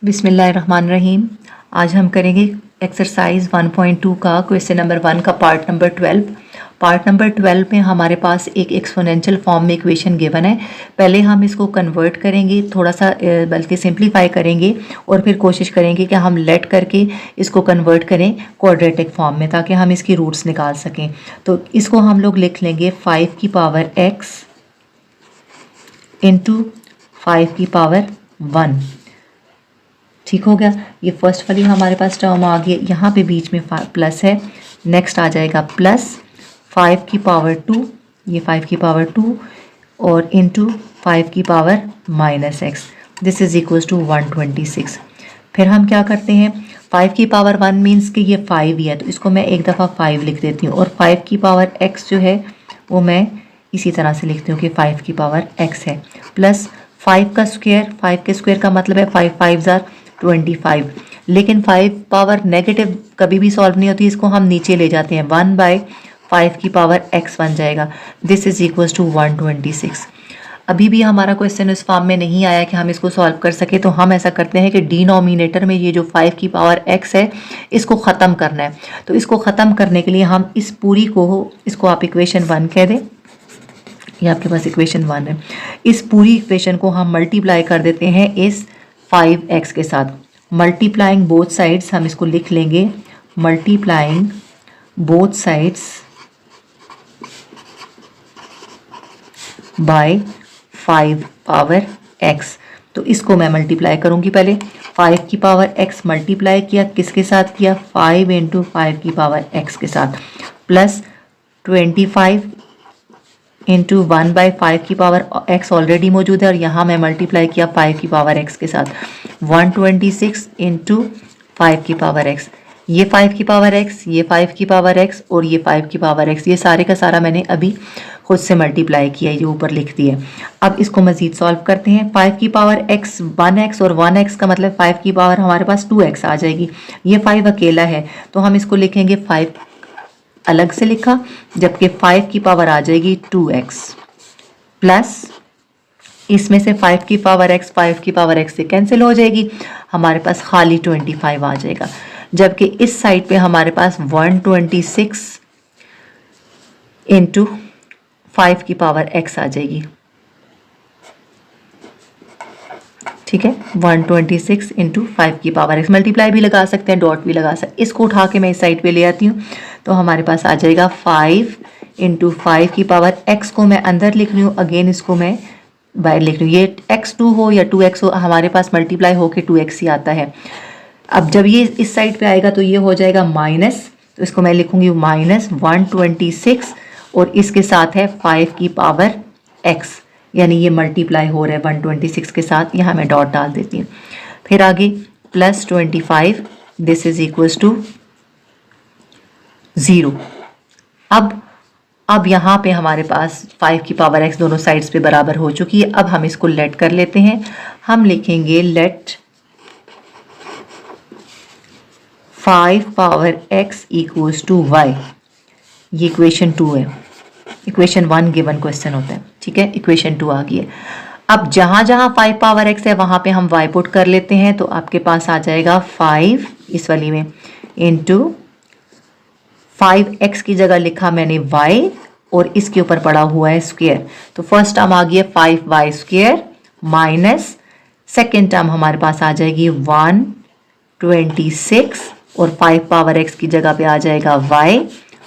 बिस्मिल्लाहिर्रहमानिर्रहीम। आज हम करेंगे एक्सरसाइज 1.2 का क्वेश्चन नंबर 1 का पार्ट नंबर 12। पार्ट नंबर 12 में हमारे पास एक एक्सपोनेंशियल फॉर्म में इक्वेशन गिवन है। पहले हम इसको कन्वर्ट करेंगे, थोड़ा सा बल्कि सिंप्लीफाई करेंगे और फिर कोशिश करेंगे कि हम लेट करके इसको कन्वर्ट करें क्वाड्रेटिक फॉर्म में, ताकि हम इसकी रूट्स निकाल सकें। तो इसको हम लोग लिख लेंगे 5 की पावर x इंटू 5 की पावर 1। ठीक हो गया। ये फर्स्ट वाली हमारे पास टर्म आ गई, यहाँ पे बीच में प्लस है। नेक्स्ट आ जाएगा प्लस 5 की पावर 2, ये 5 की पावर 2 और इंटू 5 की power minus x। This is equals to 126। फिर हम क्या करते हैं, 5 की पावर 1 मीन्स कि ये 5 ही है, तो इसको मैं एक दफ़ा 5 लिख देती हूँ। और 5 की पावर x जो है वो मैं इसी तरह से लिखती हूँ कि 5 की पावर x है। प्लस 5 का स्क्वायर, 5 के स्क्वायर का मतलब है 5 5 ज़ार 25। लेकिन 5 पावर नेगेटिव कभी भी सॉल्व नहीं होती, इसको हम नीचे ले जाते हैं, 1/5 की पावर x बन जाएगा। This is equals to 126। अभी भी हमारा क्वेश्चन इस फॉर्म में नहीं आया कि हम इसको सॉल्व कर सके, तो हम ऐसा करते हैं कि डिनोमिनेटर में ये जो 5 की पावर x है इसको ख़त्म करना है। तो इसको ख़त्म करने के लिए हम इस पूरी को, इसको आप इक्वेशन 1 कह दें, ये आपके पास इक्वेशन 1 है। इस पूरी इक्वेशन को हम मल्टीप्लाई कर देते हैं इस 5x के साथ। मल्टीप्लाइंग बोथ साइड्स, हम इसको लिख लेंगे multiplying both sides by 5 power x। तो इसको मैं मल्टीप्लाई करूंगी। पहले 5 की पावर x मल्टीप्लाई किया, किसके साथ किया, 5 इंटू 5 की पावर x के साथ, प्लस 25 इंटू 1/5 की पावर x ऑलरेडी मौजूद है, और यहाँ मैं मल्टीप्लाई किया 5 की पावर x के साथ, 126 इंटू 5 की पावर x। ये 5 की पावर x, ये 5 की पावर x और ये 5 की पावर x, ये सारे का सारा मैंने अभी खुद से मल्टीप्लाई किया, ये ऊपर लिख दिया। अब इसको मज़ीद सॉल्व करते हैं। 5 की पावर x 1x और 1x का मतलब 5 की पावर हमारे पास 2x आ जाएगी। ये 5 अकेला है तो हम इसको लिखेंगे 5 अलग से लिखा, जबकि 5 की पावर आ जाएगी 2x, प्लस इसमें से 5 की पावर x 5 की पावर x से कैंसिल हो जाएगी, हमारे पास खाली 25 आ जाएगा। जबकि इस साइड पे हमारे पास 126 इंटू 5 की पावर x आ जाएगी। ठीक है, 126 इंटू 5 की पावर x। मल्टीप्लाई भी लगा सकते हैं, डॉट भी लगा सकते हैं। इसको उठा के मैं इस साइड पे ले आती हूँ, तो हमारे पास आ जाएगा 5 इंटू 5 की पावर x को मैं अंदर लिख रही हूँ, अगेन इसको मैं बाहर लिख रही हूँ। ये x2 हो या 2x हो, हमारे पास मल्टीप्लाई होके 2x ही आता है। अब जब ये इस साइड पे आएगा तो ये हो जाएगा माइनस, तो इसको मैं लिखूंगी माइनस 126 और इसके साथ है 5 की पावर x, यानी ये मल्टीप्लाई हो रहा है 126 के साथ। यहाँ मैं डॉट डाल देती हूँ। फिर आगे plus 25, this is equals to 0। अब यहाँ पे हमारे पास 5 की पावर x दोनों साइड्स पे बराबर हो चुकी है। अब हम इसको लेट कर लेते हैं। हम लिखेंगे let 5 power x equals to y। ये इक्वेशन 2 है। इक्वेशन 1 गिवन क्वेश्चन होता है, ठीक है। इक्वेशन 2 आ गई है। अब जहां जहां 5 पावर x है वहां पे हम y पुट कर लेते हैं, तो आपके पास आ जाएगा 5 इस वाली में इंटू 5x की जगह लिखा मैंने y और इसके ऊपर पड़ा हुआ है स्क्वायर। तो फर्स्ट टर्म आ गई है 5y square minus second term हमारे पास आ जाएगी 126 और 5 पावर x की जगह पे आ जाएगा y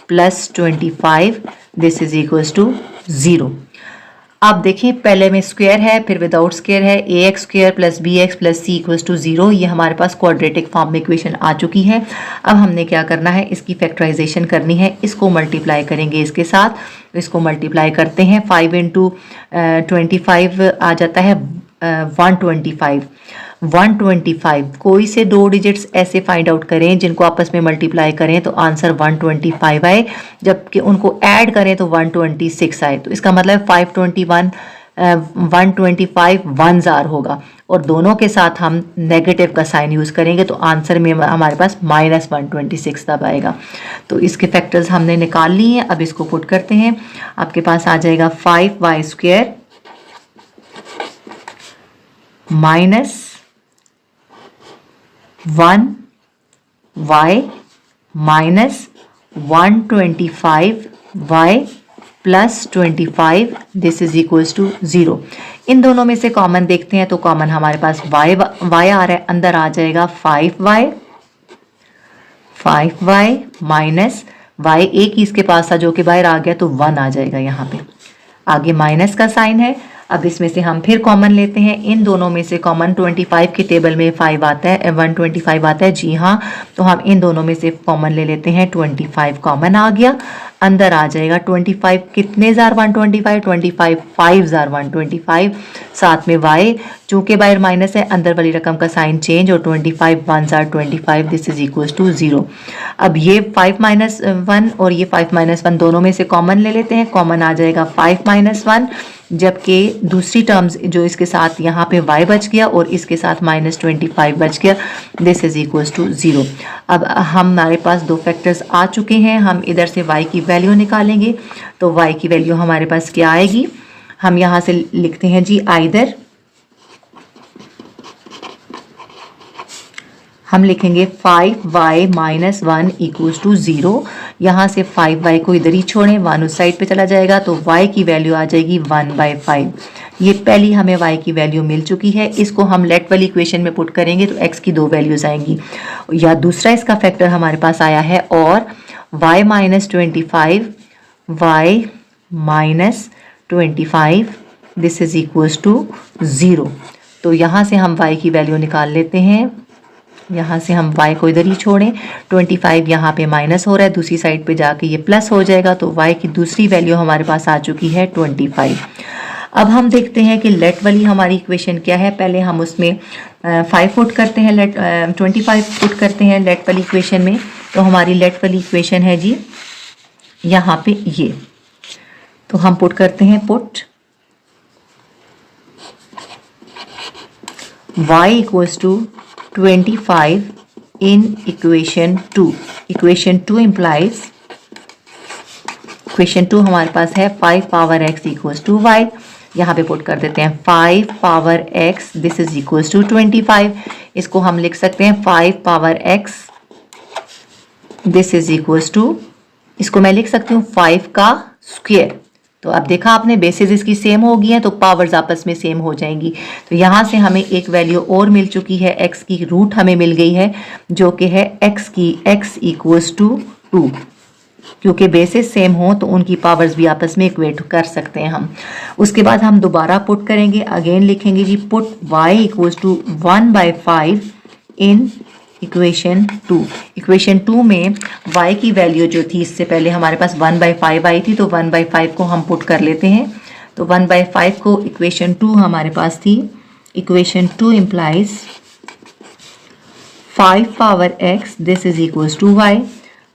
plus 25। This is equals to 0। अब देखिए, पहले में स्क्वायर है, फिर विदाउट स्क्वायर है, ax square plus bx plus c equals to 0। ये हमारे पास क्वाड्रेटिक फॉर्म में इक्वेशन आ चुकी है। अब हमने क्या करना है, इसकी फैक्टराइजेशन करनी है। इसको मल्टीप्लाई करेंगे इसके साथ, इसको मल्टीप्लाई करते हैं। 5 इंटू 25 आ जाता है 125। कोई से दो डिजिट्स ऐसे फाइंड आउट करें जिनको आपस में मल्टीप्लाई करें तो आंसर 125 आए, जबकि उनको ऐड करें तो 126 आए। तो इसका मतलब 521 125 1 जार होगा, और दोनों के साथ हम नेगेटिव का साइन यूज़ करेंगे तो आंसर में हमारे पास -126 तब आएगा। तो इसके फैक्टर्स हमने निकाल लिए हैं। अब इसको पुट करते हैं। आपके पास आ जाएगा 5y square minus 1 y minus 125 y plus 25 this is equals to 0। इन दोनों में से कॉमन देखते हैं तो कॉमन हमारे पास y आ रहा है, अंदर आ जाएगा 5y माइनस y एक ही इसके पास था जो कि बाहर आ गया तो 1 आ जाएगा, यहाँ पे आगे माइनस का साइन है। अब इसमें से हम फिर कॉमन लेते हैं, इन दोनों में से कॉमन 25 के टेबल में 5 आता है, 125 आता है, जी हाँ, तो हम इन दोनों में से कॉमन ले लेते हैं। 25 कॉमन आ गया, अंदर आ जाएगा 25 कितने जार 125, 25 5 जार 125, साथ में y चूंकि बाहर माइनस है अंदर वाली रकम का साइन चेंज और 25 1 जार 25 दिस इज इक्वल टू 0। अब ये 5 माइनस 1 और ये 5 माइनस 1 दोनों में से कॉमन ले लेते हैं, कॉमन आ जाएगा 5 माइनस 1, जबकि दूसरी टर्म्स जो इसके साथ यहाँ पे y बच गया और इसके साथ -25 बच गया, दिस इज इक्वल्स टू 0। अब हमारे पास दो फैक्टर्स आ चुके हैं, हम इधर से y की वैल्यू निकालेंगे। तो y की वैल्यू हमारे पास क्या आएगी, हम यहाँ से लिखते हैं जी आइदर, हम लिखेंगे 5y माइनस 1 इक्वल्स टू 0। यहाँ से 5y को इधर ही छोड़ें, 1 उस साइड पे चला जाएगा तो y की वैल्यू आ जाएगी 1/5। ये पहली हमें y की वैल्यू मिल चुकी है, इसको हम लेट वाली इक्वेशन में पुट करेंगे तो x की दो वैल्यूज आएंगी। या दूसरा इसका फैक्टर हमारे पास आया है और y minus 25 y minus 25 this is equals to 0। तो यहाँ से हम y की वैल्यू निकाल लेते हैं, यहाँ से हम y को इधर ही छोड़ें, 25 यहाँ पे माइनस हो रहा है, दूसरी साइड पे जाके ये प्लस हो जाएगा, तो y की दूसरी वैल्यू हमारे पास आ चुकी है 25। अब हम देखते हैं कि लेट वाली हमारी इक्वेशन क्या है। पहले हम उसमें 5 पुट करते हैं, लेट 25 पुट करते हैं लेट वाली इक्वेशन में। तो हमारी लेट वाली इक्वेशन है जी यहाँ पे ये, तो हम पुट करते हैं, put y equals to 25 in equation 2। equation 2 implies, equation 2 हमारे पास है 5 power x equals to y, यहाँ पे पुट कर देते हैं 5 power x this is equals to 25। इसको हम लिख सकते हैं 5 power x this is equals to, इसको मैं लिख सकती हूँ 5 का स्क्वायर। तो अब देखा आपने बेसिस इसकी सेम हो गई हैं तो पावर्स आपस में सेम हो जाएंगी। तो यहाँ से हमें एक वैल्यू और मिल चुकी है, x की रूट हमें मिल गई है जो कि है x की x इक्वल्स टू 2। क्योंकि बेसिस सेम हो तो उनकी पावर्स भी आपस में इक्वेट कर सकते हैं हम। उसके बाद हम दोबारा पुट करेंगे, अगेन लिखेंगे जी put y equals to 1/5 in equation 2। Equation 2 में y की वैल्यू जो थी इससे पहले हमारे पास 1/5 आई थी, तो 1/5 को हम पुट कर लेते हैं। तो 1/5 को इक्वेशन 2 हमारे पास थी, equation 2 implies 5 power x this is equals to y।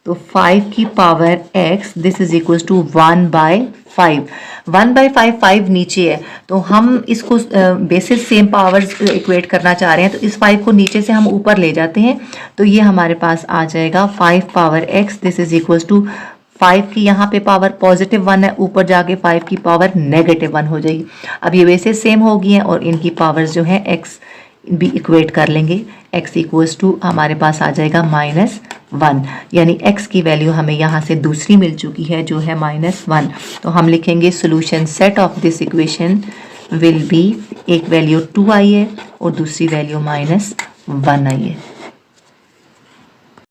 तो 5 की power x this is equals to 1/5। 1/5 5 नीचे है तो हम इसको बेसिस सेम पावर्स इक्वेट करना चाह रहे हैं, तो इस 5 को नीचे से हम ऊपर ले जाते हैं, तो ये हमारे पास आ जाएगा 5 power x this is equals to 5 की यहाँ पे पावर +1 है, ऊपर जाके 5 की पावर -1 हो जाएगी। अब ये बेसिस सेम हो गई हैं और इनकी पावर्स जो है x भी इक्वेट कर लेंगे, x इक्वल्स टू हमारे पास आ जाएगा -1, यानी x की वैल्यू हमें यहाँ से दूसरी मिल चुकी है जो है -1। तो हम लिखेंगे solution set of this equation will be, एक वैल्यू 2 आई है और दूसरी वैल्यू -1 आई है।